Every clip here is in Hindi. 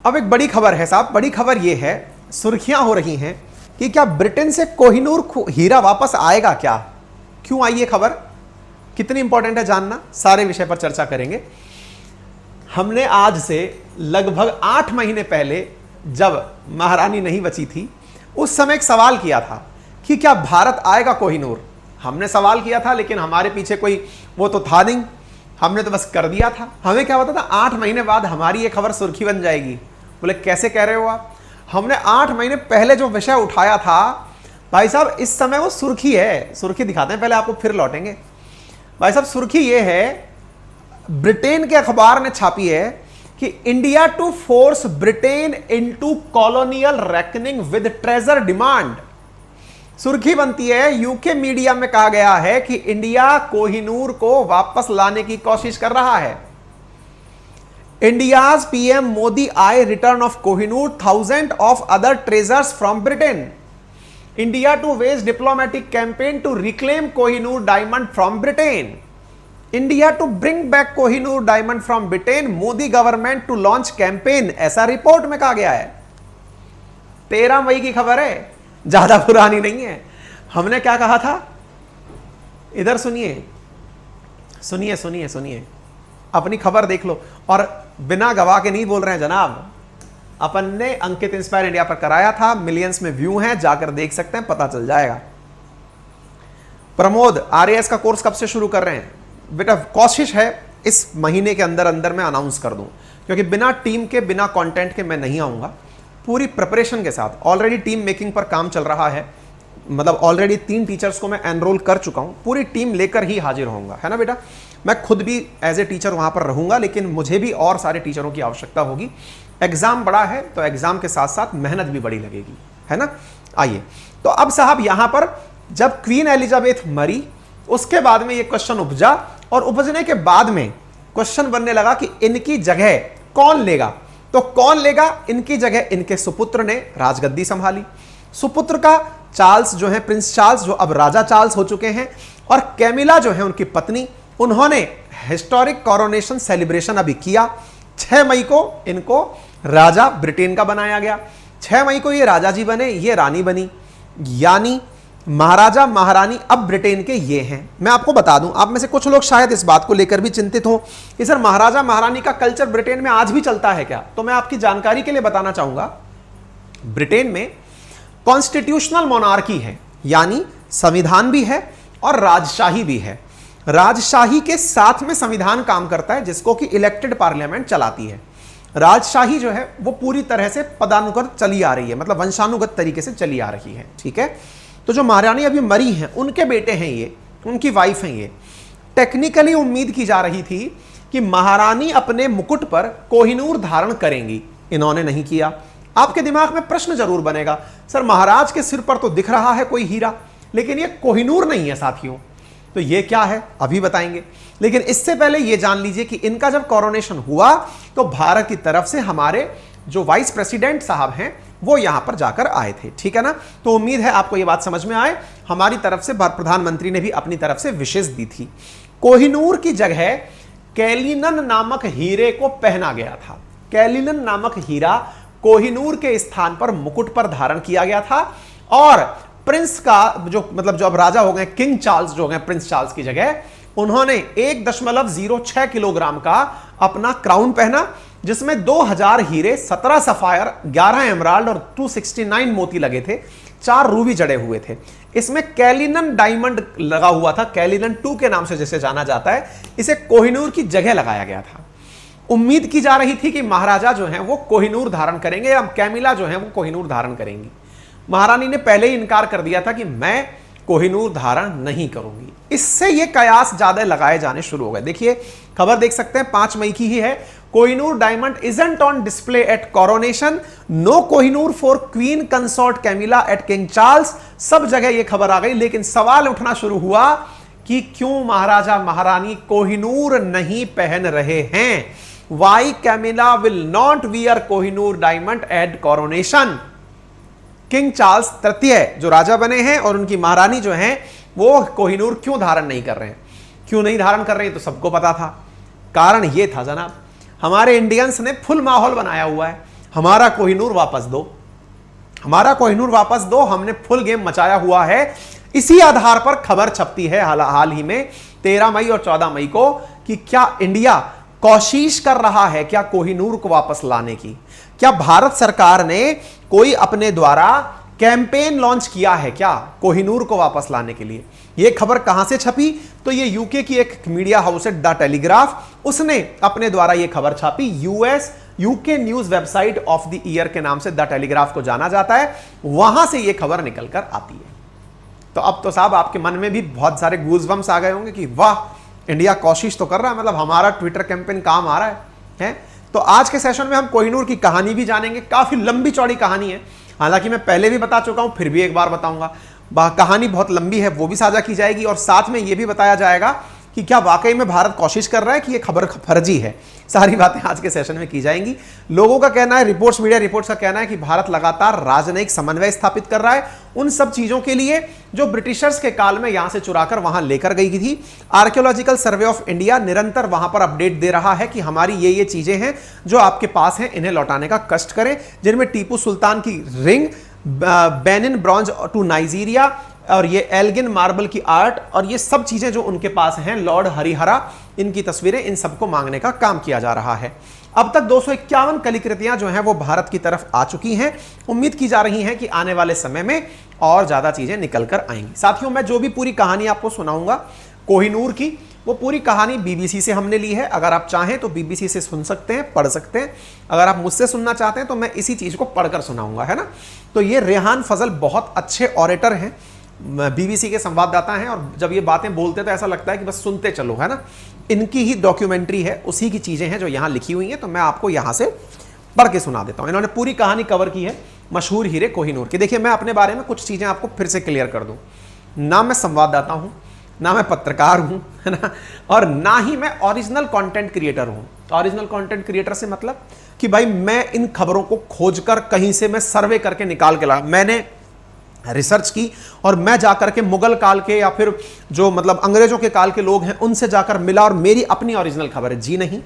अब एक बड़ी खबर है साहब, बड़ी खबर यह है, सुर्खियां हो रही हैं कि क्या ब्रिटेन से कोहिनूर हीरा वापस आएगा क्या? क्यों आई ये खबर, कितनी इंपॉर्टेंट है जानना, सारे विषय पर चर्चा करेंगे। हमने आज से लगभग 8 महीने पहले जब महारानी नहीं बची थी उस समय एक सवाल किया था कि क्या भारत आएगा कोहिनूर। हमने सवाल किया था लेकिन हमारे पीछे कोई वो तो था नहीं, हमने तो बस कर दिया था। हमें क्या पता था 8 महीने बाद हमारी ये खबर सुर्खी बन जाएगी। बोले कैसे कह रहे हो आप? हमने 8 महीने पहले जो विषय उठाया था भाई साहब, इस समय वो सुर्खी है। सुर्खी दिखाते हैं पहले आपको, फिर लौटेंगे। भाई साहब सुर्खी ये है, ब्रिटेन के अखबार ने छापी है कि India to force Britain into colonial reckoning with treasure demand. सुर्खी बनती है, यूके मीडिया में कहा गया है कि इंडिया कोहिनूर को वापस लाने की कोशिश कर रहा है। India's PM Modi eye return of Kohinoor, 1000 of other treasures from Britain. India to wage diplomatic campaign to reclaim Kohinoor diamond from Britain. India to bring back Kohinoor diamond from Britain, Modi government to launch campaign, ऐसा रिपोर्ट में कहा गया है। 13 मई की खबर है, ज्यादा पुरानी नहीं है। हमने क्या कहा था, इधर सुनिए सुनिए सुनिए सुनिए, अपनी खबर देख लो। और बिना गवाह के नहीं बोल रहे हैं जनाब, अपन ने अंकित इंस्पायर इंडिया पर कराया था, मिलियंस में व्यू हैं, जाकर देख सकते हैं, पता चल जाएगा। प्रमोद आरएएस का कोर्स कब से शुरू कर रहे हैं? बेटा कोशिश है इस महीने के अंदर अंदर मैं अनाउंस कर दूं, क्योंकि बिना टीम के बिना कंटेंट के मैं नहीं आऊंगा। पूरी प्रिपरेशन के साथ ऑलरेडी टीम मेकिंग पर काम चल रहा है, मतलब ऑलरेडी 3 टीचर्स को मैं एनरोल कर चुका हूं, पूरी टीम लेकर ही हाजिर होऊंगा, है ना बेटा। मैं खुद भी एज ए टीचर वहां पर रहूंगा, लेकिन मुझे भी और सारे टीचरों की आवश्यकता होगी। एग्जाम बड़ा है तो एग्जाम के साथ साथ मेहनत भी बड़ी लगेगी, है ना। आइए तो अब साहब यहां पर जब क्वीन एलिजाबेथ मरी उसके बाद में ये क्वेश्चन उपजा, और उपजने के बाद में क्वेश्चन बनने लगा कि इनकी जगह कौन लेगा। तो कौन लेगा इनकी जगह? इनके सुपुत्र ने राजगद्दी संभाली। सुपुत्र का चार्ल्स जो है, प्रिंस चार्ल्स, जो अब राजा चार्ल्स हो चुके हैं, और कैमिला जो है उनकी पत्नी, उन्होंने हिस्टोरिक कोरोनेशन सेलिब्रेशन अभी किया। 6 मई को इनको राजा ब्रिटेन का बनाया गया। 6 मई को ये राजा जी बने, ये रानी बनी, यानी महाराजा महारानी अब ब्रिटेन के ये हैं। मैं आपको बता दूं, आप में से कुछ लोग शायद इस बात को लेकर भी चिंतित हो कि सर महाराजा महारानी का कल्चर ब्रिटेन में आज भी चलता है क्या? तो मैं आपकी जानकारी के लिए बताना चाहूंगा, ब्रिटेन में कॉन्स्टिट्यूशनल मोनार्की है, यानी संविधान भी है और राजशाही भी है। राजशाही के साथ में संविधान काम करता है, जिसको कि इलेक्टेड पार्लियामेंट चलाती है। राजशाही जो है वो पूरी तरह से पदानुगत चली आ रही है, मतलब वंशानुगत तरीके से चली आ रही है, ठीक है। तो जो महारानी अभी मरी हैं उनके बेटे हैं ये, उनकी वाइफ हैं ये। टेक्निकली उम्मीद की जा रही थी कि महारानी अपने मुकुट पर कोहिनूर धारण करेंगी, इन्होंने नहीं किया। आपके दिमाग में प्रश्न जरूर बनेगा, सर महाराज के सिर पर तो दिख रहा है कोई हीरा, लेकिन ये कोहिनूर नहीं है साथियों। तो ये क्या है अभी बताएंगे, लेकिन इससे पहले ये जान लीजिए कि इनका जब कोरोनेशन हुआ तो भारत की तरफ से हमारे जो वाइस प्रेसिडेंट साहब हैं वो यहां पर जाकर आए थे, ठीक है ना। तो उम्मीद है आपको ये बात समझ में आए। हमारी तरफ से प्रधानमंत्री ने भी अपनी तरफ से विशेष दी थी। कोहिनूर की जगह कैलिनन नामक हीरे को पहना गया था। कैलिनन नामक हीरा कोहिनूर के स्थान पर मुकुट पर धारण किया गया था, और प्रिंस का जो अब राजा हो गए, किंग चार्ल्स जो हो गए, प्रिंस चार्ल्स की जगह उन्होंने 1.06 किलोग्राम का अपना क्राउन पहना, जिसमें 2000 हीरे, 17 सफायर, 11 एमराल्ड और 269 मोती लगे थे, 4 रूबी जड़े हुए थे। इसमें कैलिनन डायमंड लगा हुआ था, कैलिनन 2 के नाम से जिसे जाना जाता है। इसे कोहिनूर की जगह लगाया गया था। उम्मीद की जा रही थी कि महाराजा जो हैं वो कोहिनूर धारण करेंगे, या कैमिला जो है वो कोहिनूर धारण करेंगी। महारानी ने पहले ही इनकार कर दिया था कि मैं कोहिनूर धारण नहीं करूंगी। इससे ये कयास ज्यादा लगाए जाने शुरू हो गए। देखिए खबर देख सकते हैं, 5 मई की ही है। Kohinoor diamond isn't on display at coronation, no Kohinoor for queen consort Camilla at king Charles. सब जगह ये खबर आ गई, लेकिन सवाल उठना शुरू हुआ कि क्यों महाराजा महारानी कोहिनूर नहीं पहन रहे हैं। Why Camilla will not wear Kohinoor diamond at coronation. King Charles तृतीय जो राजा बने हैं और उनकी महारानी जो हैं वो कोहिनूर क्यों धारण नहीं कर रहे हैं? क्यों नहीं धारण कर रहे हैं तो सबको पता था। कारण ये था जनाब, हमारे इंडियंस ने फुल माहौल बनाया हुआ है। हमारा कोहिनूर वापस दो, हमारा कोहिनूर वापस दो, हमने फुल गेम मचाया हुआ है। इसी आधार पर खबर छपती है हाल ही में 13 मई और 14 मई को कि क्या इंडिया कोशिश कर रहा है क्या कोहिनूर को वापस लाने की, क्या भारत सरकार ने कोई अपने द्वारा कैंपेन लॉन्च किया है क्या कोहिनूर को वापस लाने के लिए। यह खबर कहां से छपी, तो यह यूके की एक मीडिया हाउस है द टेलीग्राफ, उसने अपने द्वारा यह खबर छापी। UK news website of the year के नाम से द टेलीग्राफ को जाना जाता है, वहां से यह खबर निकलकर आती है। तो अब तो साहब आपके मन में भी बहुत सारे गूज़बम्स आ गए होंगे कि वाह इंडिया कोशिश तो कर रहा है, मतलब हमारा ट्विटर कैंपेन काम आ रहा है। तो आज के सेशन में हम कोहिनूर की कहानी भी जानेंगे, काफी लंबी चौड़ी कहानी है, हालांकि मैं पहले भी बता चुका हूं, फिर भी एक बार बताऊंगा। कहानी बहुत लंबी है, वो भी साझा की जाएगी और साथ में यह भी बताया जाएगा कि क्या वाकई में भारत कोशिश कर रहा है कि यह खबर फर्जी है। सारी बातें आज के सेशन में की जाएंगी। लोगों का कहना है, रिपोर्ट्स, मीडिया रिपोर्ट्स का कहना है कि भारत लगातार राजनयिक समन्वय स्थापित कर रहा है उन सब चीजों के लिए जो ब्रिटिशर्स के काल में यहां से चुराकर वहां लेकर गई थी। आर्कियोलॉजिकल सर्वे ऑफ इंडिया निरंतर वहां पर अपडेट दे रहा है कि हमारी ये चीजें हैं जो आपके पास हैं, इन्हें लौटाने का कष्ट करें, जिनमें टीपू सुल्तान की ring, Benin bronze to Nigeria और ये एल्गिन मार्बल की आर्ट और ये सब चीजें जो उनके पास हैं, लॉर्ड हरिहरा, इनकी तस्वीरें, इन सबको मांगने का काम किया जा रहा है। अब तक 251 कलाकृतियां जो हैं वो भारत की तरफ आ चुकी हैं। उम्मीद की जा रही है कि आने वाले समय में और ज्यादा चीजें निकल कर आएंगी। साथियों, मैं जो भी पूरी कहानी आपको सुनाऊंगा कोहिनूर की, वो पूरी कहानी बीबीसी से हमने ली है। अगर आप चाहें तो बीबीसी से सुन सकते हैं, पढ़ सकते हैं। अगर आप मुझसे सुनना चाहते हैं तो मैं इसी चीज को पढ़कर सुनाऊंगा, है ना। तो ये रेहान फजल बहुत अच्छे ऑरेटर हैं, बीबीसी के संवाददाता हैं, और जब ये बातें बोलते तो ऐसा लगता है कि बस सुनते चलो, है ना। इनकी ही डॉक्यूमेंट्री है, उसी की चीजें हैं जो यहां लिखी हुई हैं, तो मैं आपको यहां से पढ़ के सुना देता हूं। इन्होंने पूरी कहानी कवर की है मशहूर हीरे कोहिनूर की। देखिए, मैं अपने बारे में कुछ चीजें आपको फिर से क्लियर कर दूं। ना मैं संवाददाता हूं, ना मैं पत्रकार हूं, है ना, और ना ही मैं ओरिजिनल कंटेंट क्रिएटर हूं। ओरिजिनल कंटेंट क्रिएटर से मतलब कि भाई मैं इन खबरों को खोजकर कहीं से मैं सर्वे करके निकाल के ला, मैंने रिसर्च की और मैं जाकर के मुगल काल के या फिर जो मतलब अंग्रेजों के काल के लोग हैं उनसे जाकर मिला और मेरी अपनी ओरिजिनल खबर है। जी नहीं,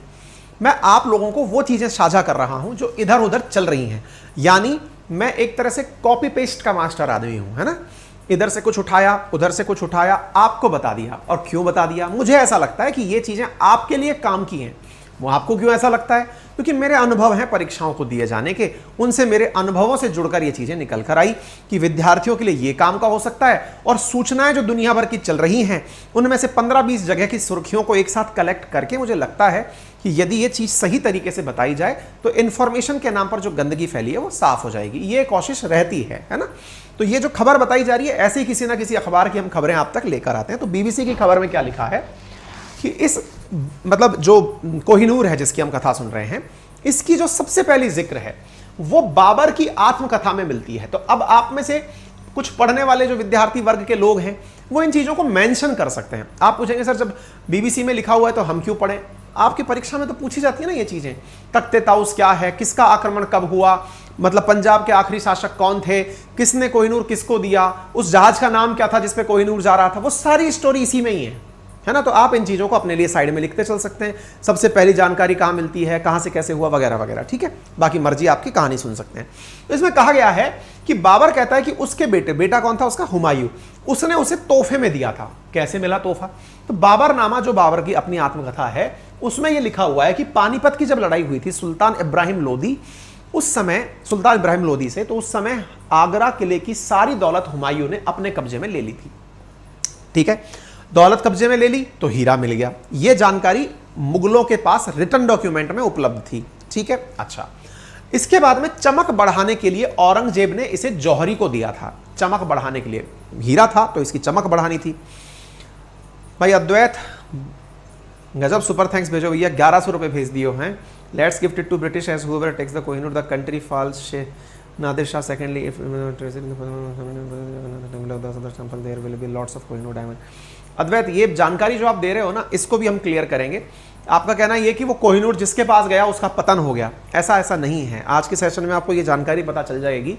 मैं आप लोगों को वो चीजें साझा कर रहा हूं जो इधर उधर चल रही हैं। यानी मैं एक तरह से कॉपी पेस्ट का मास्टर आदमी हूं, है ना। इधर से कुछ उठाया, उधर से कुछ उठाया, आपको बता दिया। और क्यों बता दिया? मुझे ऐसा लगता है कि ये चीजें आपके लिए काम की हैं। वो आपको क्यों ऐसा लगता है? क्योंकि मेरे अनुभव हैं परीक्षाओं को दिए जाने के, उनसे मेरे अनुभवों से जुड़कर ये चीजें निकल कर आई कि विद्यार्थियों के लिए ये काम का हो सकता है। और सूचनाएं जो दुनिया भर की चल रही हैं उनमें से 15-20 जगह की सुर्खियों को एक साथ कलेक्ट करके मुझे लगता है कि यदि ये चीज सही तरीके से बताई जाए तो इंफॉर्मेशन के नाम पर जो गंदगी फैली है वो साफ हो जाएगी। ये कोशिश रहती है ना। तो ये जो खबर बताई जा रही है, ऐसे ही किसी ना किसी अखबार की हम खबरें आप तक लेकर आते हैं। तो बीबीसी की खबर में क्या लिखा है कि इस मतलब जो कोहिनूर है जिसकी हम कथा सुन रहे हैं, इसकी जो सबसे पहली जिक्र है वो बाबर की आत्मकथा में मिलती है। तो अब आप में से कुछ पढ़ने वाले जो विद्यार्थी वर्ग के लोग हैं वो इन चीजों को मेंशन कर सकते हैं। आप पूछेंगे सर जब बीबीसी में लिखा हुआ है तो हम क्यों पढ़ें? आपकी परीक्षा में तो पूछी जाती है ना ये चीजें। तख्ते ताउस क्या है, किसका आक्रमण कब हुआ, मतलब पंजाब के आखिरी शासक कौन थे, किसने कोहिनूर किसको दिया, उस जहाज का नाम क्या था जिसपे कोहिनूर जा रहा था, वो सारी स्टोरी इसी में ही है ना। तो आप इन चीजों को अपने लिए साइड में लिखते चल सकते हैं। सबसे पहली जानकारी कहां मिलती है, कहां से कैसे हुआ, वगैरह वगैरह, ठीक है। बाकी मर्जी आपकी, कहानी सुन सकते हैं। तो इसमें कहा गया है कि बाबर कहता है कि उसके बेटा कौन था उसका, हुमायूं, उसने उसे तोहफे में दिया था। कैसे मिला तोहफा? तो बाबरनामा जो बाबर की अपनी आत्मकथा है उसमें यह लिखा हुआ है कि पानीपत की जब लड़ाई हुई थी सुल्तान इब्राहिम लोदी, उस समय सुल्तान इब्राहिम लोदी से, तो उस समय आगरा किले की सारी दौलत हुमायूं ने अपने कब्जे में ले ली थी। ठीक है, दौलत कब्जे में ले ली तो हीरा मिल गया। यह जानकारी मुगलों के पास रिटर्न डॉक्यूमेंट में उपलब्ध थी। ठीक है, अच्छा। इसके बाद में चमक बढ़ाने के लिए औरंगजेब ने इसे जौहरी को दिया था। चमक बढ़ाने के लिए, हीरा था तो इसकी चमक बढ़ानी थी। भाई अद्वैत गजब सुपर थैंक्स भेजो भैया, 1100 रुपए भेज दियो हैं। Let's gift it to British as however takes the Kohinoor the country falls Nadir Shah secondly if there will be lots of Kohinoor diamond. Advait ये जानकारी जो आप दे रहे हो ना, इसको भी हम क्लियर करेंगे। आपका कहना ये कि वो कोहिनूर जिसके पास गया उसका पतन हो गया, ऐसा नहीं है। आज के सेशन में आपको ये जानकारी पता चल जाएगी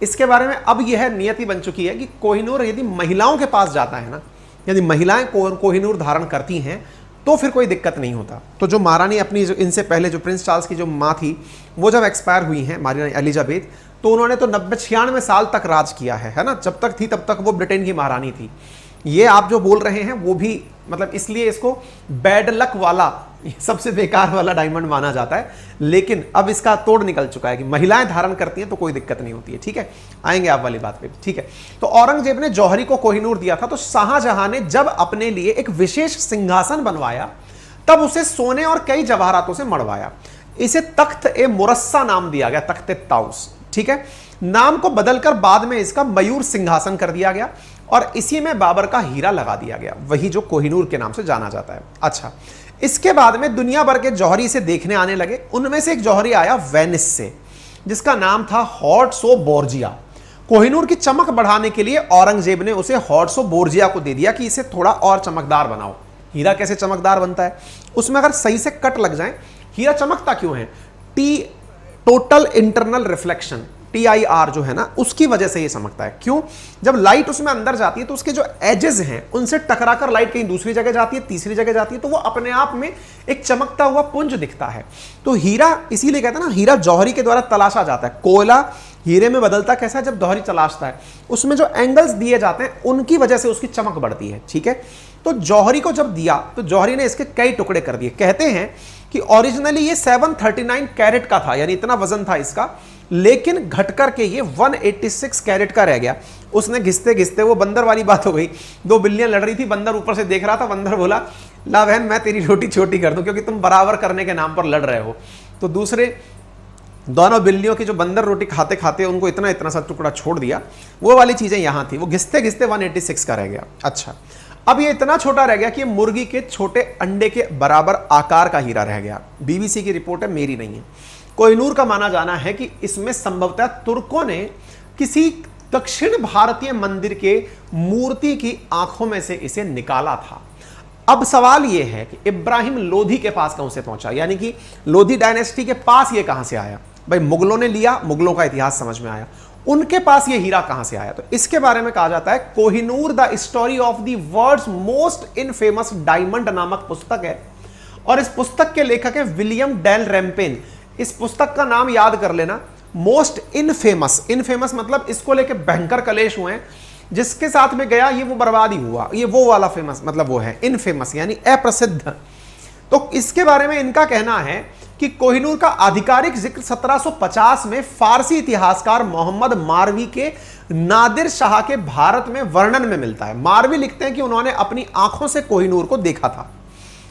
इसके बारे में। अब यह नियति बन चुकी है कि कोहिनूर यदि महिलाओं के पास जाता है ना, यदि महिलाएं कोहिनूर धारण करती हैं तो फिर कोई दिक्कत नहीं होता। तो जो महारानी अपनी जो इनसे पहले जो प्रिंस चार्ल्स की जो माँ थी वो जब एक्सपायर हुई हैं महारानी एलिजाबेथ, तो उन्होंने तो 90-96 साल तक राज किया है ना, जब तक थी तब तक वो ब्रिटेन की महारानी थी। ये आप जो बोल रहे हैं वो भी मतलब इसलिए इसको बैड लक वाला, सबसे बेकार वाला डायमंड माना जाता है, लेकिन अब इसका तोड़ निकल चुका है कि महिलाएं धारण करती हैं तो कोई दिक्कत नहीं होती है। ठीक है, आएंगे आप वाली बात पे। ठीक है, तो औरंगजेब ने जौहरी को कोहिनूर दिया था, तो शाहजहां ने जब अपने लिए एक विशेष सिंहासन बनवाया तब उसे सोने और कई जवाहरातों से मढ़वाया। इसे तख्त ए मुरस्सा नाम दिया गया, तख्त ए ताउस। ठीक है, नाम को बदलकर बाद में इसका मयूर सिंहासन कर दिया गया और इसी में बाबर का हीरा लगा दिया गया, वही जो कोहिनूर के नाम से जाना जाता है। अच्छा, इसके बाद में दुनिया भर के जौहरी से देखने आने लगे। उनमें से एक जौहरी आया वेनिस से, जिसका नाम था हॉर्ट्सो बोर्जिया। कोहिनूर की चमक बढ़ाने के लिए औरंगजेब ने उसे हॉर्ट्सो बोर्जिया को दे दिया कि इसे थोड़ा और चमकदार बनाओ। हीरा कैसे चमकदार बनता है, उसमें अगर सही से कट लग जाए, हीरा चमकता क्यों है, टोटल इंटरनल रिफ्लेक्शन, TIR जो है ना, उसकी वजह से ये चमकता है। क्यों, जब लाइट उसमें अंदर जाती है तो उसके जो एजेस हैं उनसे टकराकर लाइट कहीं दूसरी जगह जाती है, तीसरी जगह जाती है, तो वो अपने आप में एक चमकता हुआ पुंज दिखता है। तो हीरा इसीलिए कहते हैं ना, हीरा जौहरी के द्वारा तलाशा जाता है। कोयला हीरे में बदलता कैसा है, जब जौहरी तलाशता है, उसमें जो एंगल्स दिए जाते हैं उनकी वजह से उसकी चमक बढ़ती है। ठीक है, तो जौहरी को जब दिया तो जौहरी ने इसके कई टुकड़े कर दिए। कहते हैं कि ओरिजिनली ये 739 कैरेट का था, यानी इतना वजन था इसका, लेकिन घटकर के ये 186 कैरेट का रह गया। उसने घिसते घिसते, वो बंदर वाली बात हो गई, दो बिल्लियां लड़ रही थी, बंदर ऊपर से देख रहा था, बंदर बोला ला बहन मैं तेरी रोटी छोटी कर दूं क्योंकि तुम बराबर करने के नाम पर लड़ रहे हो। तो दूसरे दोनों बिल्लियों की जो बंदर रोटी खाते खाते उनको इतना इतना सा टुकड़ा छोड़ दिया, वो वाली चीजें यहां थी, वो घिसते घिसते 186 का रह गया। अच्छा, अब ये इतना छोटा रह गया कि मुर्गी के छोटे अंडे के बराबर आकार का हीरा रह गया। BBC की रिपोर्ट है, मेरी नहीं है। कोहिनूर का माना जाना है कि इसमें संभवतः तुर्कों ने किसी दक्षिण भारतीय मंदिर के मूर्ति की आंखों में से इसे निकाला था। अब सवाल यह है कि इब्राहिम लोधी के पास कहां से पहुंचा, यानी कि लोधी डायनेस्टी के पास ये कहां से आया। भाई मुगलों ने लिया, मुगलों का इतिहास समझ में आया, उनके पास ये हीरा कहां से आया। तो इसके बारे में कहा जाता है Kohinoor the story of the world's most infamous diamond नामक पुस्तक है, और इस पुस्तक के लेखक है विलियम डेल रैम्पेन। इस पुस्तक का नाम याद कर लेना, मोस्ट इनफेमस। इनफेमस मतलब इसको लेके भयंकर कलेश हुए हैं, जिसके साथ में गया ये वो बर्बाद ही हुआ, ये वो वाला फेमस मतलब वो है इनफेमस यानी अप्रसिद्ध। तो इसके बारे में इनका कहना है कि कोहिनूर का आधिकारिक जिक्र 1750 में फारसी इतिहासकार मोहम्मद मारवी के नादिर शाह के भारत में वर्णन में मिलता है। मारवी लिखते हैं कि उन्होंने अपनी आंखों से कोहिनूर को देखा था।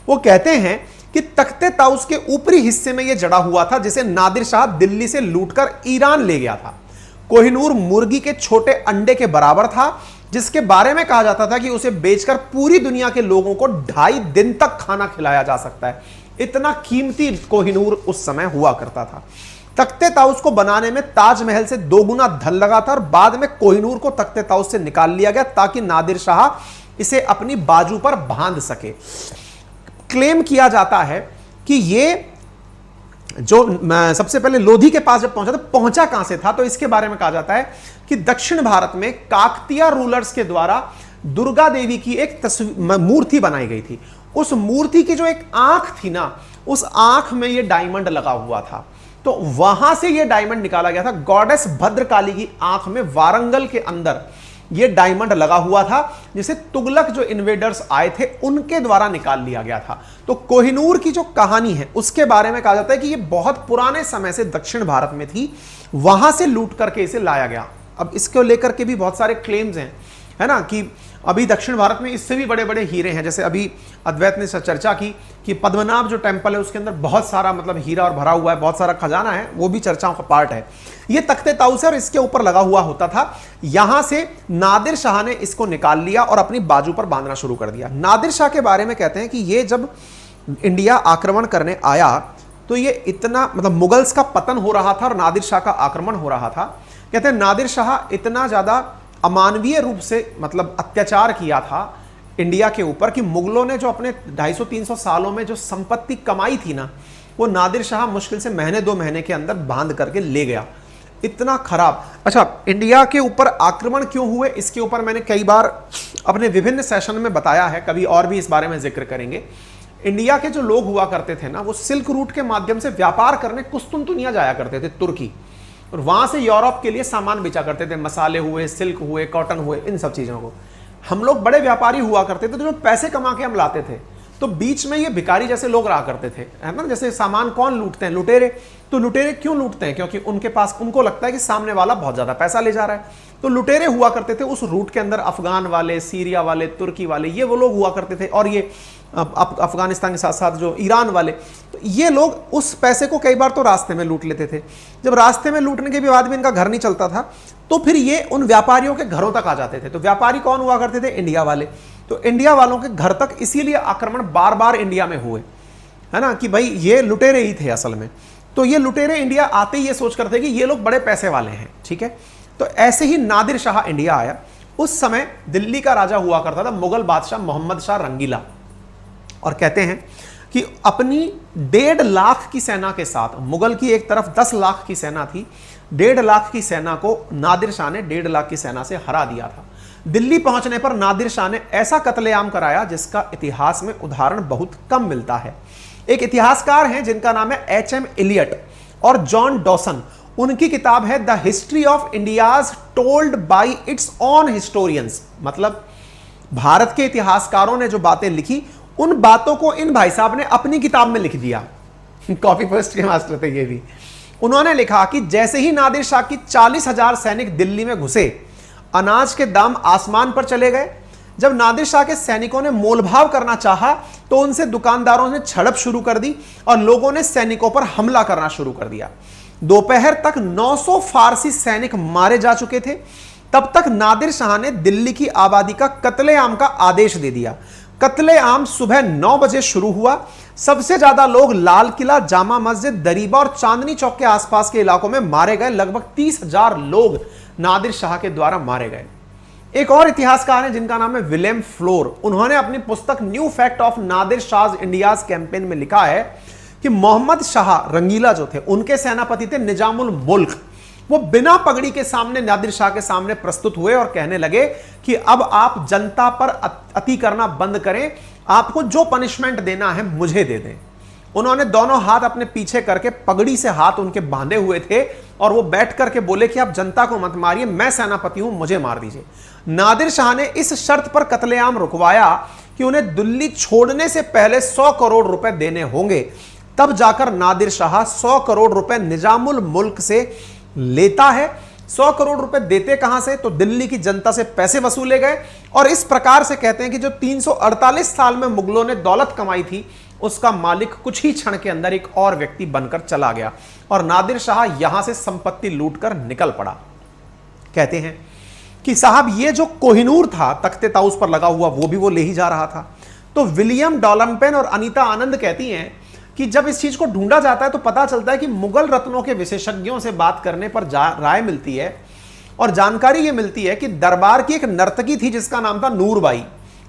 वो कहते हैं कि तख्ते ताउस के ऊपरी हिस्से में यह जड़ा हुआ था, जिसे नादिर शाह दिल्ली से लूटकर ईरान ले गया था। कोहिनूर मुर्गी के छोटे अंडे के बराबर था, जिसके बारे में कहा जाता था कि उसे बेचकर पूरी दुनिया के लोगों को 2.5 दिन तक खाना खिलाया जा सकता है। इतना कीमती कोहिनूर उस समय हुआ करता था। तख्ते ताउस को बनाने में ताजमहल से 2 गुना धन लगा था, और बाद में कोहिनूर को तख्ते ताउस से निकाल लिया गया ताकि नादिर शाह इसे अपनी बाजू पर बांध सके। क्लेम किया जाता है कि ये जो सबसे पहले लोधी के पास जब पहुंचा तो पहुंचा कहां से था, तो इसके बारे में कहा जाता है कि दक्षिण भारत में काकतीय रूलर्स के द्वारा दुर्गा देवी की एक मूर्ति बनाई गई थी। उस मूर्ति की जो एक आंख थी ना, उस आंख में ये डायमंड लगा हुआ था, तो वहां से ये डायमंड निकाला गया था। गॉडेस भद्रकाली की आंख में वारंगल के अंदर ये डायमंड लगा हुआ था, जिसे तुगलक जो इन्वेडर्स आए थे उनके द्वारा निकाल लिया गया था। तो कोहिनूर की जो कहानी है उसके बारे में कहा जाता है कि ये बहुत पुराने समय से दक्षिण भारत में थी, वहां से लूट करके इसे लाया गया। अब इसको लेकर के भी बहुत सारे क्लेम्स हैं, है ना, कि अभी दक्षिण भारत में इससे भी बड़े बड़े हीरे हैं। जैसे अभी अद्वैत ने चर्चा की कि पद्मनाभ जो टेम्पल है उसके अंदर बहुत सारा मतलब हीरा और भरा हुआ है, बहुत सारा खजाना है, वो भी चर्चाओं का पार्ट है। ये तख्ते ताउस और इसके ऊपर लगा हुआ होता था। यहां से नादिर शाह ने इसको निकाल लिया और अपनी बाजू पर बांधना शुरू कर दिया। नादिर शाह के बारे में कहते हैं कि ये जब इंडिया आक्रमण करने आया तो ये इतना मतलब मुगल्स का पतन हो रहा था और नादिर शाह का आक्रमण हो रहा था। कहते हैं नादिर शाह इतना ज्यादा अमानवीय रूप से मतलब अत्याचार किया था इंडिया के ऊपर कि मुगलों ने जो अपने 250-300 सालों में जो संपत्ति कमाई थी ना, वो नादिर शाह मुश्किल से महीने 2 महीने के अंदर बांध करके ले गया। इतना खराब। अच्छा, इंडिया के ऊपर आक्रमण क्यों हुए, इसके ऊपर मैंने कई बार अपने विभिन्न सेशन में बताया है, कभी और भी इस बारे में जिक्र करेंगे। इंडिया के जो लोग हुआ करते थे ना, वो सिल्क रूट के माध्यम से व्यापार करने कुस्तुनतुनिया जाया करते थे, तुर्की, और वहां से यूरोप के लिए सामान बेचा करते थे, मसाले हुए, सिल्क हुए, कॉटन हुए, इन सब चीजों को। हम लोग बड़े व्यापारी हुआ करते थे, तो जो पैसे कमा के हम लाते थे, तो बीच में ये भिखारी जैसे लोग रहा करते थे, है ना। जैसे सामान कौन लूटते हैं? लुटेरे। तो लुटेरे क्यों लूटते हैं? क्योंकि उनके पास, उनको लगता है कि सामने वाला बहुत ज्यादा पैसा ले जा रहा है, तो लुटेरे हुआ करते थे उस रूट के अंदर। अफगान वाले, सीरिया वाले, तुर्की वाले, ये वो लोग हुआ करते थे, और ये अफगानिस्तान के साथ साथ जो ईरान वाले, तो ये लोग उस पैसे को कई बार तो रास्ते में लूट लेते थे। जब रास्ते में लूटने के बाद भी इनका घर नहीं चलता था, तो फिर ये उन व्यापारियों के घरों तक आ जाते थे। तो व्यापारी कौन हुआ करते थे? इंडिया वाले। तो इंडिया वालों के घर तक इसीलिए आक्रमण बार बार इंडिया में हुए, है ना, कि भाई ये लुटेरे ही थे असल में। तो ये लुटेरे इंडिया आते ही ये सोच करते कि ये लोग बड़े पैसे वाले हैं, ठीक है। तो ऐसे ही नादिर शाह इंडिया आया। उस समय दिल्ली का राजा हुआ करता था मुगल बादशाह मोहम्मद शाह रंगीला, और कहते हैं कि अपनी 1.5 लाख की सेना के साथ, मुगल की एक तरफ 10 लाख की सेना थी, 1.5 लाख की सेना को नादिर शाह ने 1.5 लाख की सेना से हरा दिया था। दिल्ली पहुंचने पर नादिर शाह ने ऐसा कत्लेआम कराया जिसका इतिहास में उदाहरण बहुत कम मिलता है। एक इतिहासकार हैं जिनका नाम है HM इलियट और जॉन डॉसन। उनकी किताब है the history of India's told by its own historians. मतलब भारत के इतिहासकारों ने जो बातें लिखी, उन बातों को इन भाई साहब ने अपनी किताब में लिख दिया। कॉपी पेस्ट के मास्टर थे ये भी। उन्होंने लिखा कि जैसे ही नादिर शाह की 40,000 सैनिक दिल्ली में घुसे, अनाज के दाम आसमान पर चले गए। जब नादिर शाह के सैनिकों ने मोलभाव करना चाहा, तो उनसे दुकानदारों ने झड़प शुरू कर दी और लोगों ने सैनिकों पर हमला करना शुरू कर दिया। दोपहर तक 900 फारसी सैनिक मारे जा चुके थे। तब तक नादिर शाह ने दिल्ली की आबादी का कत्लेआम का आदेश दे दिया। कत्लेआम सुबह 9 बजे शुरू हुआ। सबसे ज्यादा लोग लाल किला, जामा मस्जिद, दरीबा और चांदनी चौक के आसपास के इलाकों में मारे गए। लगभग 30,000 लोग नादिर शाह के द्वारा मारे गए। एक और इतिहासकार हैं जिनका नाम है विलियम फ्लोर। उन्होंने अपनी पुस्तक new fact of Nadir Shah India's campaign में लिखा है कि मोहम्मद शाह रंगीला जो थे, उनके सेनापति थे निजामुल मुल्क। वो बिना पगड़ी के सामने नादिर शाह के सामने प्रस्तुत हुए और कहने लगे कि अब आप जनता पर अति करना बंद करें, आपको जो पनिशमेंट देना है मुझे दे दें। उन्होंने दोनों हाथ अपने पीछे करके, पगड़ी से हाथ उनके बांधे हुए थे, और वो बैठ करके बोले कि आप जनता को मत मारिए, मैं सेनापति हूं, मुझे मार दीजिए। नादिर शाह ने इस शर्त पर कत्लेआम रुकवाया कि उन्हें दिल्ली छोड़ने से पहले 100 करोड़ रुपए देने होंगे। तब जाकर नादिर शाह 100 करोड़ रुपए निजामुल मुल्क से लेता है। 100 करोड़ रुपए देते कहां से? तो दिल्ली की जनता से पैसे वसूले गए। और इस प्रकार से कहते हैं कि जो 348 साल में मुगलों ने दौलत कमाई थी, उसका मालिक कुछ ही क्षण के अंदर एक और व्यक्ति बनकर चला गया, और नादिर शाह यहां से संपत्ति लूटकर निकल पड़ा। कहते हैं कि साहब ये जो कोहिनूर था तख्ते ताउस पर लगा हुआ, वो भी वो ले ही जा रहा था। तो विलियम डॉलम्पेन और अनीता आनंद कहती हैं कि जब इस चीज को ढूंढा जाता है तो पता चलता है कि मुगल रत्नों के विशेषज्ञों से बात करने पर राय मिलती है और जानकारी ये मिलती है कि दरबार की एक नर्तकी थी जिसका नाम था नूरबाई।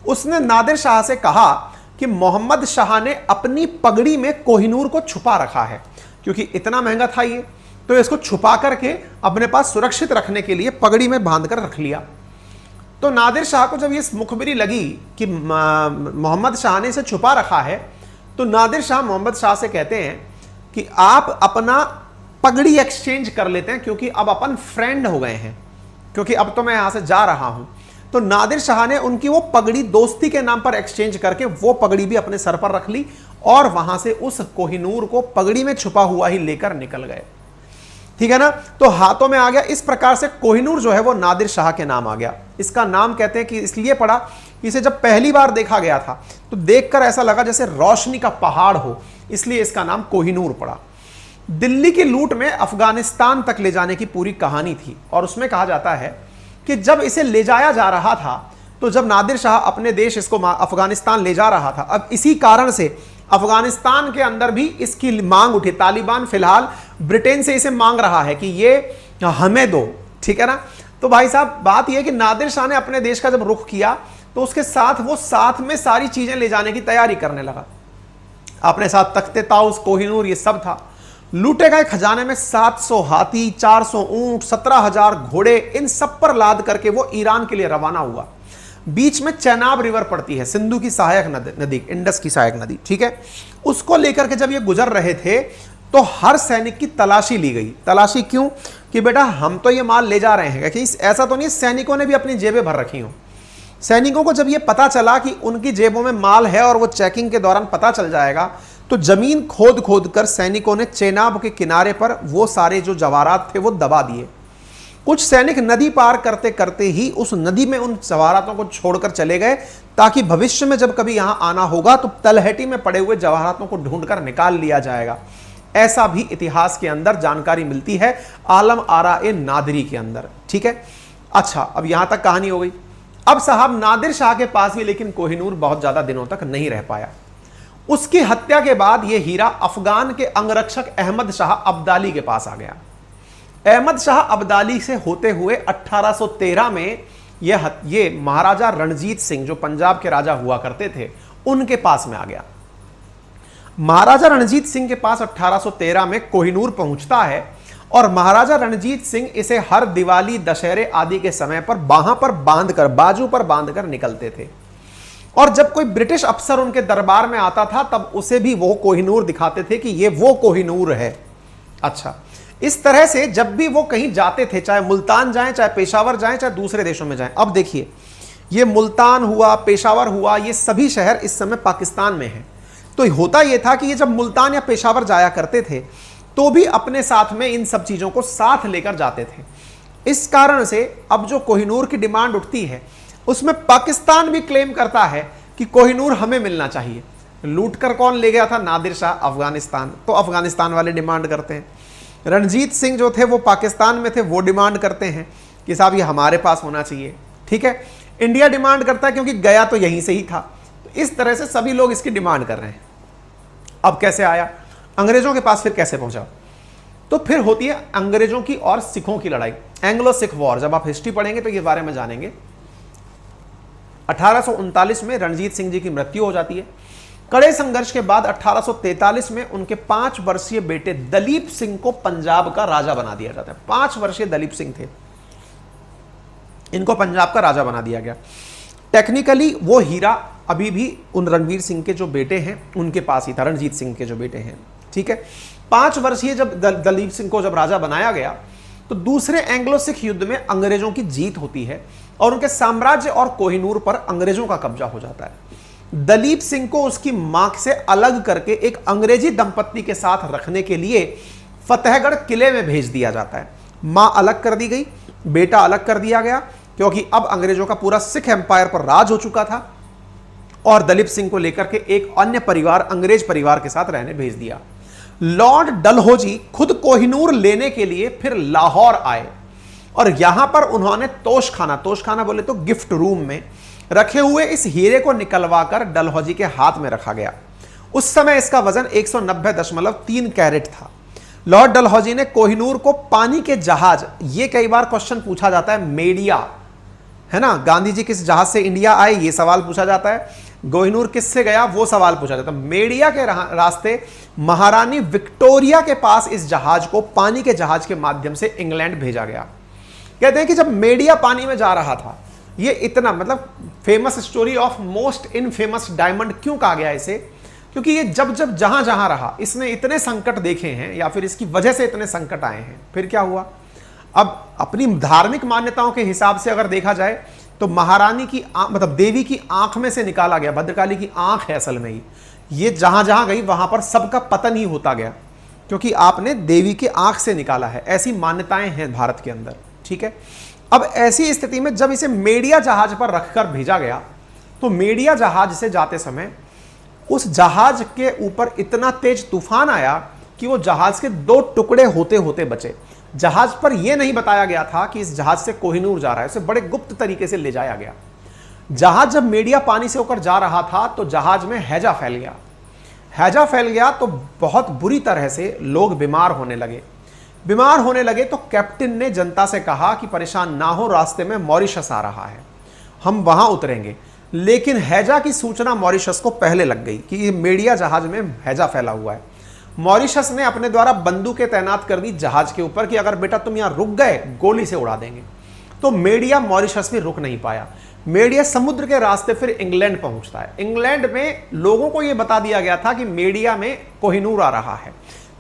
उसने नादिर शाह से कहा कि मोहम्मद शाह ने अपनी पगड़ी में कोहिनूर को छुपा रखा है, क्योंकि इतना महंगा था ये, तो इसको छुपा करके अपने पास सुरक्षित रखने के लिए पगड़ी में बांध कर रख लिया। तो नादिर शाह को जब ये मुखबिरी लगी कि मोहम्मद शाह ने इसे छुपा रखा है, तो नादिर शाह मोहम्मद शाह से कहते हैं कि आप अपना पगड़ी एक्सचेंज कर लेते हैं, क्योंकि अब अपन फ्रेंड हो गए हैं, क्योंकि अब तो मैं यहां से जा रहा हूं। तो नादिर शाह ने उनकी वो पगड़ी दोस्ती के नाम पर एक्सचेंज करके वो पगड़ी भी अपने सर पर रख ली, और वहां से उस कोहिनूर को पगड़ी में छुपा हुआ ही लेकर निकल गए। ठीक है ना। तो हाथों में आ गया। इस प्रकार से कोहिनूर जो है वो नादिर शाह के नाम आ गया। इसका नाम कहते हैं कि इसलिए पड़ा कि इसे जब पहली बार देखा गया था तो देखकर ऐसा लगा जैसे रोशनी का पहाड़ हो, इसलिए इसका नाम कोहिनूर पड़ा। दिल्ली की लूट में अफगानिस्तान तक ले जाने की पूरी कहानी थी, और उसमें कहा जाता है कि जब इसे ले जाया जा रहा था, तो जब नादिर शाह अपने देश इसको अफगानिस्तान ले जा रहा था, अब इसी कारण से अफगानिस्तान के अंदर भी इसकी मांग उठी। तालिबान फिलहाल ब्रिटेन से इसे मांग रहा है कि ये हमें दो, ठीक है ना। तो भाई साहब बात यह कि नादिर शाह ने अपने देश का जब रुख किया तो उसके साथ वो साथ में सारी चीजें ले जाने की तैयारी करने लगा। अपने साथ तख्ते ताउस, कोहिनूर, ये सब था। लूटे गए खजाने में 700 हाथी, 400 ऊंट, 17,000 घोड़े, इन सब पर लाद करके वो ईरान के लिए रवाना हुआ। बीच में चेनाब रिवर पड़ती है, सिंधु की सहायक नदी, इंडस की सहायक नदी, ठीक है। उसको लेकर के जब ये गुजर रहे थे तो हर सैनिक की तलाशी ली गई। तलाशी क्यों? कि बेटा हम तो ये माल ले जा रहे हैं, कि ऐसा तो नहीं सैनिकों ने भी अपनी जेबें भर रखी हो। सैनिकों को जब ये पता चला कि उनकी जेबों में माल है और वो चेकिंग के दौरान पता चल जाएगा, तो जमीन खोद खोद कर सैनिकों ने चेनाब के किनारे पर वो सारे जो जवाहरात थे वो दबा दिए। कुछ सैनिक नदी पार करते करते ही उस नदी में उन जवाहरातों को छोड़कर चले गए, ताकि भविष्य में जब कभी यहां आना होगा तो तलहटी में पड़े हुए जवाहरातों को ढूंढकर निकाल लिया जाएगा। ऐसा भी इतिहास के अंदर जानकारी मिलती है आलम आरा ए नादरी के अंदर, ठीक है। अच्छा, अब यहां तक कहानी हो गई। अब साहब नादिर शाह के पास भी लेकिन कोहिनूर बहुत ज्यादा दिनों तक नहीं रह पाया। उसकी हत्या के बाद यह हीरा अफगान के अंगरक्षक अहमद शाह अब्दाली के पास आ गया। अहमद शाह अब्दाली से होते हुए 1813 में ये महाराजा रणजीत सिंह, जो पंजाब के राजा हुआ करते थे, उनके पास में आ गया। महाराजा रणजीत सिंह के पास 1813 में कोहिनूर पहुंचता है और महाराजा रणजीत सिंह इसे हर दिवाली, दशहरे आदि के समय पर बाहों पर बांधकर, बाजू पर बांधकर निकलते थे। और जब कोई ब्रिटिश अफसर उनके दरबार में आता था तब उसे भी वो कोहिनूर दिखाते थे कि ये वो कोहिनूर है। अच्छा, इस तरह से जब भी वो कहीं जाते थे, चाहे मुल्तान जाएं, चाहे पेशावर जाएं, चाहे दूसरे देशों में जाएं। अब देखिए, ये मुल्तान हुआ, पेशावर हुआ, ये सभी शहर इस समय पाकिस्तान में हैं। तो होता यह था कि ये जब मुल्तान या पेशावर जाया करते थे तो भी अपने साथ में इन सब चीजों को साथ लेकर जाते थे। इस कारण से अब जो कोहिनूर की डिमांड उठती है उसमें पाकिस्तान भी क्लेम करता है कि कोहिनूर हमें मिलना चाहिए। लूट कर कौन ले गया था? नादिर शाह, अफगानिस्तान। तो अफगानिस्तान वाले डिमांड करते हैं। रणजीत सिंह जो थे वो पाकिस्तान में थे, वो डिमांड करते हैं कि साहब ये हमारे पास होना चाहिए, ठीक है। इंडिया डिमांड करता है क्योंकि गया तो यहीं से ही था। तो इस तरह से सभी लोग इसकी डिमांड कर रहे हैं। अब कैसे आया अंग्रेजों के पास, फिर कैसे पहुंचा? तो फिर होती है अंग्रेजों की और सिखों की लड़ाई, एंग्लो सिख वॉर। जब आप हिस्ट्री पढ़ेंगे तो ये बारे में जानेंगे। 1839 में रणजीत सिंह जी की मृत्यु हो जाती है। कड़े संघर्ष के बाद 1843 में उनके 5 वर्षीय बेटे दलीप सिंह को पंजाब का राजा बना दिया जाता है। 5 वर्षीय दलीप सिंह थे, इनको पंजाब का राजा बना दिया गया। टेक्निकली वो हीरा अभी भी उन रणवीर सिंह के जो बेटे हैं उनके पास ही था, रणजीत सिंह के जो बेटे हैं, ठीक है। 5 वर्षीय जब दलीप सिंह को जब राजा बनाया गया तो दूसरे एंग्लो सिख युद्ध में अंग्रेजों की जीत होती है और उनके साम्राज्य और कोहिनूर पर अंग्रेजों का कब्जा हो जाता है। दलीप सिंह को उसकी मां से अलग करके एक अंग्रेजी दंपत्ति के साथ रखने के लिए फतेहगढ़ किले में भेज दिया जाता है। मां अलग कर दी गई, बेटा अलग कर दिया गया, क्योंकि अब अंग्रेजों का पूरा सिख एम्पायर पर राज हो चुका था और दलीप सिंह को लेकर के एक अन्य परिवार, अंग्रेज परिवार के साथ रहने भेज दिया। लॉर्ड डलहौजी खुद कोहिनूर लेने के लिए फिर लाहौर आए और यहां पर उन्होंने तोशखाना बोले तो गिफ्ट रूम में रखे हुए इस हीरे को निकलवाकर डलहौजी के हाथ में रखा गया। उस समय इसका वजन 190.3 कैरेट था। लॉर्ड डलहौजी ने कोहिनूर को पानी के जहाज, ये कई बार क्वेश्चन पूछा जाता है, मेडिया है ना, गांधी जी किस जहाज से इंडिया आए, ये सवाल पूछा जाता है। कोहिनूर किससे गया, वो सवाल पूछा जाता है। मेडिया के रास्ते महारानी विक्टोरिया के पास इस जहाज को पानी के जहाज के माध्यम से इंग्लैंड भेजा गया। कहते हैं कि जब मेडिया पानी में जा रहा था, ये इतना मतलब famous story of most infamous diamond क्यों कहा गया इसे? क्योंकि ये जब जहां जहां रहा इसने इतने संकट देखे हैं या फिर इसकी वजह से इतने संकट आए हैं। फिर क्या हुआ? अब अपनी धार्मिक मान्यताओं के हिसाब से अगर देखा जाए तो महारानी की मतलब देवी की आंख में से निकाला गया, भद्रकाली की आंख है असल में ही, ये जहां जहां गई वहां पर सबका पतन ही होता गया, क्योंकि आपने देवी की आंख से निकाला है। ऐसी मान्यताएं हैं भारत के अंदर, ठीक है। अब ऐसी स्थिति में जब इसे मेडिया जहाज पर रखकर भेजा गया तो मेडिया जहाज से जाते समय उस जहाज के ऊपर इतना तेज तूफान आया कि वो जहाज के 2 टुकड़े होते होते बचे। जहाज पर यह नहीं बताया गया था कि इस जहाज से कोहिनूर जा रहा है, उसे बड़े गुप्त तरीके से ले जाया गया। जहाज जब मेडिया पानी से होकर जा रहा था तो जहाज में हैजा फैल गया। हैजा फैल गया तो बहुत बुरी तरह से लोग बीमार होने लगे तो कैप्टन ने जनता से कहा कि परेशान ना हो, रास्ते में मॉरिशस आ रहा है, हम वहां उतरेंगे। लेकिन हैजा की सूचना मॉरिशस को पहले लग गई कि ये मेडिया जहाज में हैजा फैला हुआ है। मॉरिशस ने अपने द्वारा बंदूकें तैनात कर दी जहाज के ऊपर कि अगर बेटा तुम यहां रुक गए गोली से उड़ा देंगे। तो मेडिया मॉरिशस में रुक नहीं पाया। मेडिया समुद्र के रास्ते फिर इंग्लैंड पहुंचता है। इंग्लैंड में लोगों को यह बता दिया गया था कि मेडिया में कोहिनूर आ रहा है।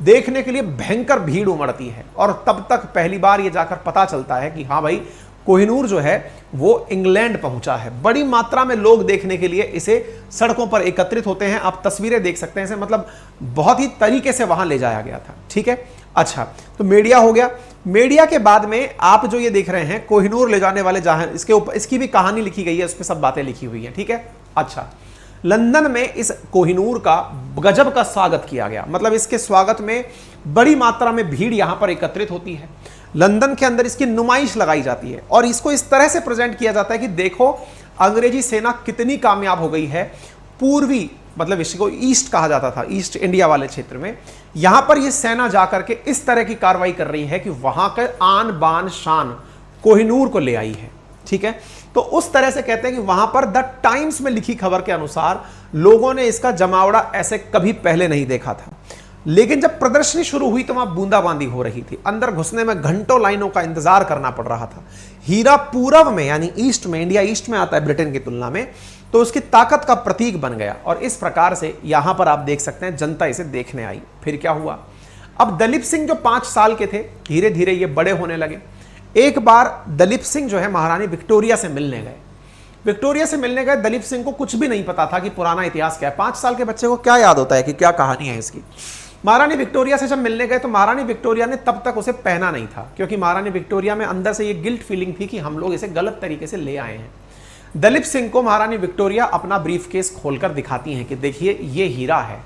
देखने के लिए भयंकर भीड़ उमड़ती है और तब तक पहली बार यह जाकर पता चलता है कि हाँ भाई, कोहिनूर जो है वो इंग्लैंड पहुंचा है। बड़ी मात्रा में लोग देखने के लिए इसे सड़कों पर एकत्रित होते हैं। आप तस्वीरें देख सकते हैं, इसे मतलब बहुत ही तरीके से वहां ले जाया गया था। ठीक है, अच्छा, तो मीडिया हो गया। मीडिया के बाद में आप जो ये देख रहे हैं कोहिनूर ले जाने वाले जहां, इसके ऊपर इसकी भी कहानी लिखी गई है, उस पर सब बातें लिखी हुई हैं। ठीक है, अच्छा, लंदन में इस कोहिनूर का गजब का स्वागत किया गया। मतलब इसके स्वागत में बड़ी मात्रा में भीड़ यहां पर एकत्रित होती है। लंदन के अंदर इसकी नुमाइश लगाई जाती है और इसको इस तरह से प्रेजेंट किया जाता है कि देखो अंग्रेजी सेना कितनी कामयाब हो गई है। पूर्वी, मतलब इसको ईस्ट कहा जाता था, ईस्ट इंडिया वाले क्षेत्र में, यहां पर यह सेना जाकर के इस तरह की कार्रवाई कर रही है कि वहां का आन बान शान कोहिनूर को ले आई है। ठीक है, तो उस तरह से कहते हैं कि वहां पर द टाइम्स में लिखी खबर के अनुसार लोगों ने इसका जमावड़ा ऐसे कभी पहले नहीं देखा था। लेकिन जब प्रदर्शनी शुरू हुई तो वहां बूंदाबांदी हो रही थी। अंदर घुसने में घंटों लाइनों का इंतजार करना पड़ रहा था। हीरा पूरब में, यानी ईस्ट में, इंडिया ईस्ट में आता है ब्रिटेन की तुलना में, तो उसकी ताकत का प्रतीक बन गया। और इस प्रकार से यहां पर आप देख सकते हैं जनता इसे देखने आई। फिर क्या हुआ, अब दलीप सिंह जो 5 साल के थे, धीरे धीरे ये बड़े होने लगे। एक बार दलीप सिंह जो है महारानी विक्टोरिया से मिलने गए। विक्टोरिया से मिलने गए, दलीप सिंह को कुछ भी नहीं पता था कि पुराना इतिहास क्या है। 5 साल के बच्चे को क्या याद होता है कि क्या कहानी है इसकी। महारानी विक्टोरिया से जब मिलने गए तो महारानी विक्टोरिया ने तब तक उसे पहना नहीं था, क्योंकि महारानी विक्टोरिया में अंदर से ये गिल्ट फीलिंग थी कि हम लोग इसे गलत तरीके से ले आए हैं। दलीप सिंह को महारानी विक्टोरिया अपना ब्रीफकेस खोलकर दिखाती हैं कि देखिए ये हीरा है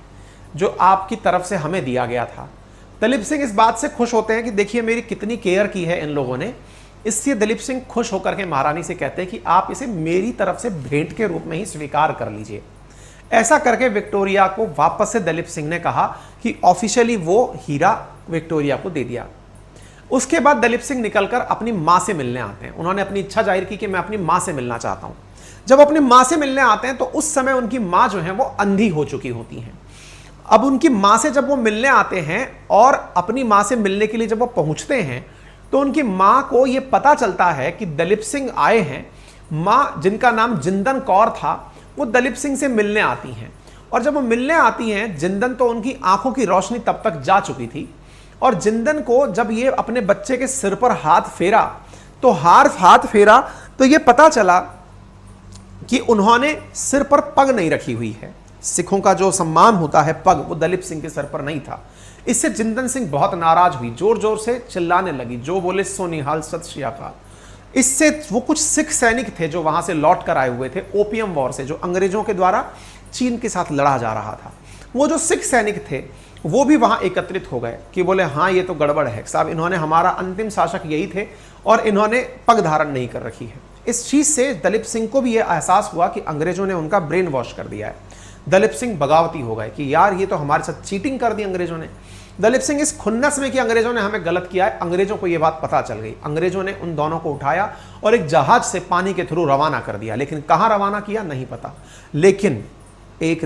जो आपकी तरफ से हमें दिया गया था। दलीप सिंह इस बात से खुश होते हैं कि देखिए मेरी कितनी केयर की है इन लोगों ने। इससे दलीप सिंह खुश होकर के महारानी से कहते हैं कि आप इसे मेरी तरफ से भेंट के रूप में ही स्वीकार कर लीजिए। ऐसा करके विक्टोरिया को वापस से दलीप सिंह ने कहा कि ऑफिशियली वो हीरा विक्टोरिया को दे दिया। उसके बाद दलीप सिंह निकलकर अपनी मां से मिलने आते हैं। उन्होंने अपनी इच्छा जाहिर की कि मैं अपनी मां से मिलना चाहता हूं। जब अपनी मां से मिलने आते हैं तो उस समय उनकी मां जो है वो अंधी हो चुकी होती हैं। अब उनकी मां से जब वो मिलने आते हैं और अपनी मां से मिलने के लिए जब वो पहुंचते हैं तो उनकी मां को यह पता चलता है कि दलीप सिंह आए हैं। मां, जिनका नाम जिंदन कौर था, वो दलीप सिंह से मिलने आती हैं। और जब वो मिलने आती हैं, जिंदन तो उनकी आंखों की रोशनी तब तक जा चुकी थी। और जिंदन को जब ये अपने बच्चे के सिर पर हाथ फेरा तो ये पता चला कि उन्होंने सिर पर पग नहीं रखी हुई है। सिखों का जो सम्मान होता है पग, वो दलीप सिंह के सर पर नहीं था। इससे जिंदन सिंह बहुत नाराज हुई, जोर जोर से चिल्लाने लगी, जो बोले सो निहाल, सत श्री अकाल। इससे वो कुछ सिख सैनिक थे जो वहां से लौट कर आए हुए थे ओपियम वॉर से, जो अंग्रेजों के द्वारा चीन के साथ लड़ा जा रहा था। वो जो सिख सैनिक थे वो भी वहां एकत्रित हो गए कि बोले हाँ ये तो गड़बड़ है साहब, इन्होंने, हमारा अंतिम शासक यही थे और इन्होंने पग धारण नहीं कर रखी है। इस चीज से दलीप सिंह को भी यह एहसास हुआ कि अंग्रेजों ने उनका ब्रेन वॉश कर दिया है। दलीप सिंह बगावती हो गए कि यार ये तो हमारे साथ चीटिंग कर दी अंग्रेजों ने। दलीप सिंह इस खुन्नस में कि अंग्रेजों ने हमें गलत किया है, अंग्रेजों को यह बात पता चल गई। अंग्रेजों ने उन दोनों को उठाया और एक जहाज से पानी के थ्रू रवाना कर दिया, लेकिन कहां रवाना किया नहीं पता। लेकिन एक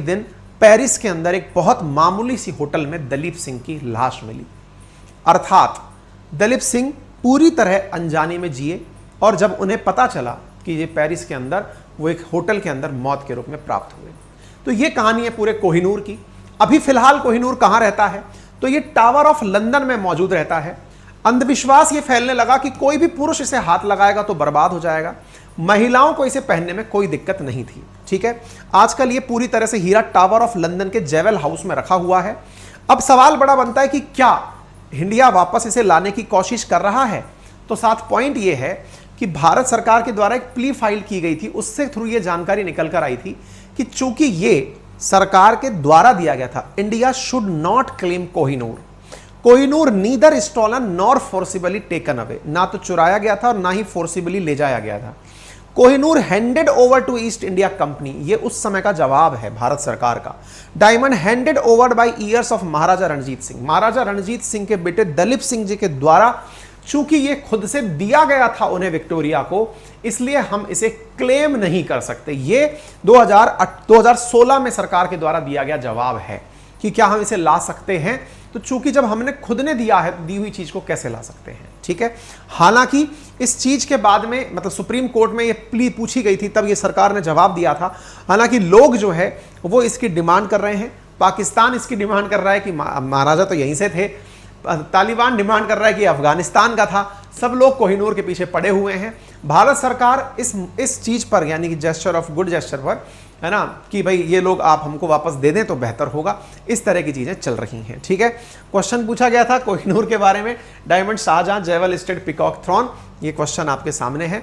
दिन पेरिस के अंदर एक बहुत मामूली सी होटल में दलीप सिंह की लाश मिली। अर्थात दलीप सिंह पूरी तरह अनजाने में जिए और जब उन्हें पता चला कि ये पेरिस के अंदर, वो एक होटल के अंदर मौत के रूप में प्राप्त हुए। तो ये कहानी है पूरे कोहिनूर की। अभी फिलहाल कोहिनूर कहां रहता है, तो ये टावर ऑफ लंदन में मौजूद रहता है। अंधविश्वास ये फैलने लगा कि कोई भी पुरुष इसे हाथ लगाएगा तो बर्बाद हो जाएगा। महिलाओं को इसे पहनने में कोई दिक्कत नहीं थी। ठीक है, आजकल ये पूरी तरह से हीरा टावर ऑफ लंदन के जेवेल हाउस में रखा हुआ है। अब सवाल बड़ा बनता है कि क्या इंडिया वापस इसे लाने की कोशिश कर रहा है। तो साथ पॉइंट ये है कि भारत सरकार के द्वारा एक प्ली फाइल की गई थी, उससे थ्रू ये जानकारी निकल कर आई थी कि चूंकि ये सरकार के द्वारा दिया गया था, India should not claim Kohinoor neither stolen nor forcibly taken away, ना तो चुराया गया था और ना ही फोर्सिबली ले जाया गया था। Kohinoor handed over to East India company, ये उस समय का जवाब है भारत सरकार का। Diamond handed over by years of Maharaja Ranjit Singh, Maharaja Ranjit Singh के बेटे दलीप सिंह जी के द्वारा। चूंकि ये खुद से दिया गया था उन्हें विक्टोरिया को, इसलिए हम इसे क्लेम नहीं कर सकते। ये 2016 में सरकार के द्वारा दिया गया जवाब है कि क्या हम इसे ला सकते हैं। तो चूंकि जब हमने खुद ने दिया है तो दी हुई चीज को कैसे ला सकते हैं, ठीक है। हालांकि इस चीज के बाद में मतलब सुप्रीम कोर्ट में ये प्ली पूछी गई थी, तब ये सरकार ने जवाब दिया था। हालांकि लोग जो है वो इसकी डिमांड कर रहे हैं, पाकिस्तान इसकी डिमांड कर रहा है कि महाराजा तो यहीं से थे, तालिबान डिमांड कर रहा है कि अफगानिस्तान का था, सब लोग कोहिनूर के पीछे पड़े हुए हैं। भारत सरकार इस चीज पर यानी कि जेस्चर ऑफ गुड जेस्चर पर, है ना, कि भाई ये लोग आप हमको वापस दे दें तो बेहतर होगा, इस तरह की चीजें चल रही हैं, ठीक है। क्वेश्चन पूछा गया था कोहिनूर के बारे में, diamond, Shahjahan, jewel state, peacock throne, ये क्वेश्चन आपके सामने है।